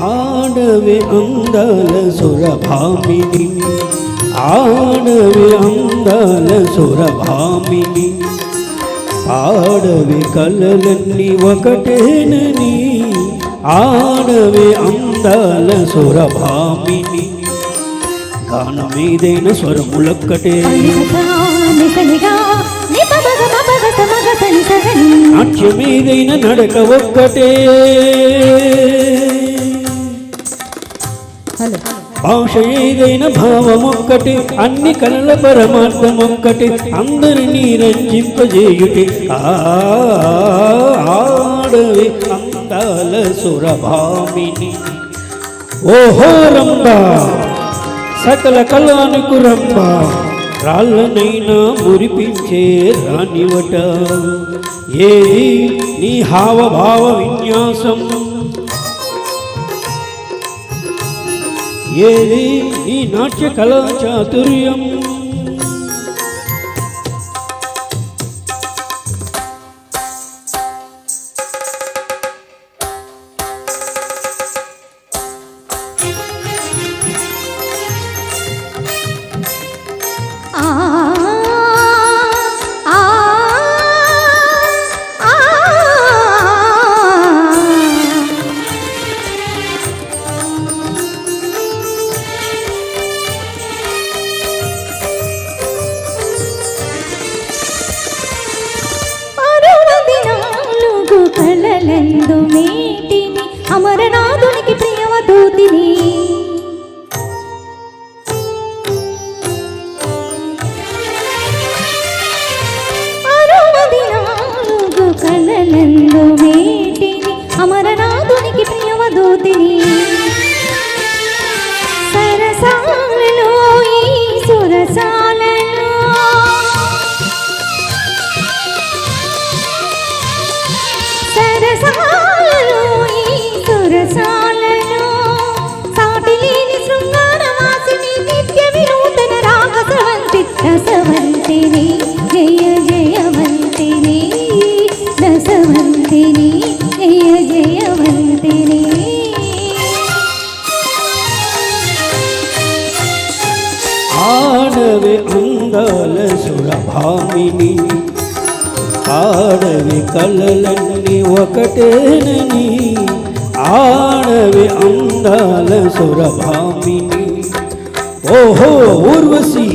ఆడవి అందాల సురభామిని, ఆడవి అందాల సురభామిని, ఆడవి కలలన్నీ ఒకటేనని, ఆడవి అందాల సురభామిని, గానమేదైన స్వరములొక్కటే, నాట్యమేదైన నడక ఒక్కటే, భాష ఏదైన భావమొక్కటి, అన్ని కళల పరమార్థమొక్కటి, అందరినీ రంజింపజేయుటి ఆడవి అందాల సురభామిని. ఓహో రంభ సకల కళానికి రంభ, రాళ్ళనైనా మురిపించే రానివట, ఏది నీ హావభావ విన్యాసం, ఏది నీ నాట్య కళా చాతుర్యం, కళలందు మేటిని అమరనాథునికి ప్రియవదూతిని, కళలందు మేటిని అమరనాథునికి ప్రియవదూతిని, సరసాలలో ఈ సురసాలలో సాటిలేని శృంగారవాసిని, నిత్య వినూతన రాగసవంతి రసవంతిని, జయ జయవంతిని రసవంతిని, జయ జయవంతిని. ఆడవి అందాల సురభామిని, ఆడవి కళలన్నీ ఒకటేనని, ఆడవి అందాల సురభామిని. ఓహో ఊర్వశి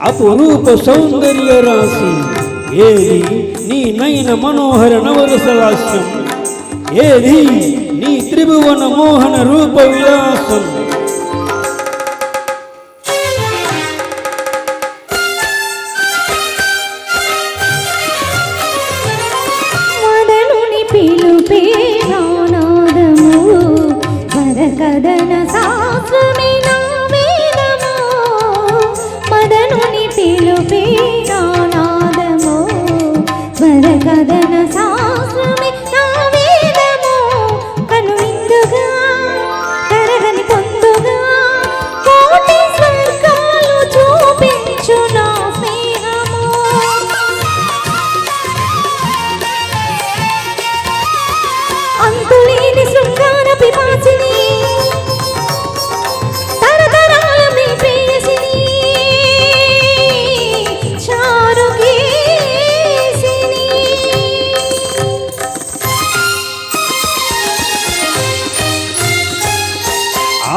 అపురూప సౌందర్య రాశి, ఏది నీ నయన మనోహర నవరసలాస్యం, ఏది నీ త్రిభువన మోహన రూప విలాసం, కదన శాస్త్రమే నా వేదము, మదనుని పిలుపే నాదము, వర కదన శాస్త్రమే నా వేదము, కనువిందుగా కరగని పొందుగా కోటి స్వర్గాలు చూపించు నా స్నేహము, అంతులేని శృంగార పిపాసిని,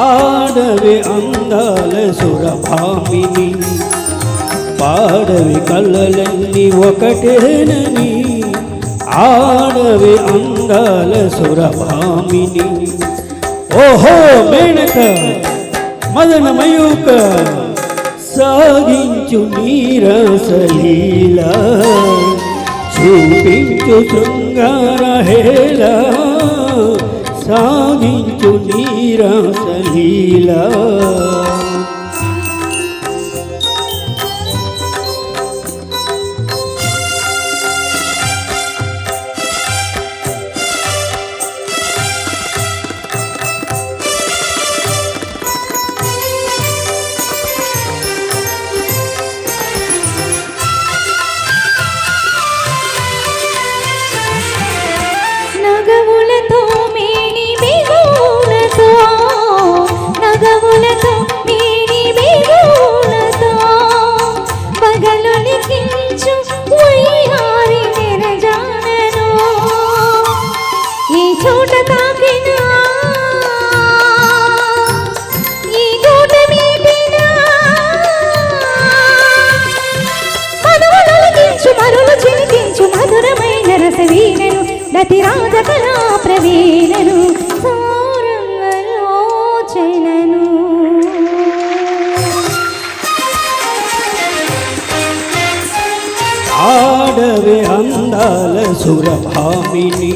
ఆడవి అందాల సురభామిని, పాడవి కళ్ళలన్నీ ఒకటేనని, ఆడవి అందాల సురభామిని. ఓహో మేనక మదన మయూక సాగించు నీరసలీల, చూపించు శృంగార హేళ, సాగించు నీరసలీల. పులకించు వయ్యారి నెరజానను ఈ చోట తాకినా ఈ గూట మీటినా మనువలకించు మరులు చిలికించు మధురమైన రసవీణను నతి రాజ కళా ప్రవీణను సారంగలోచనను ఆడవే అందాల సురభామిని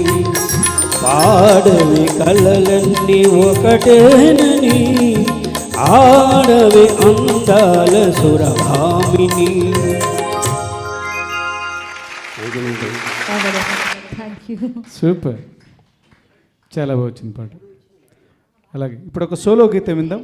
పాడవే కలలన్నీ ఒకటేనని ఆడవే అందాల సురభామిని. Thank you. సూపర్, చాలా బాగా వచ్చింది పాట. అలాగే ఇప్పుడు ఒక సోలో గీతం విందాం.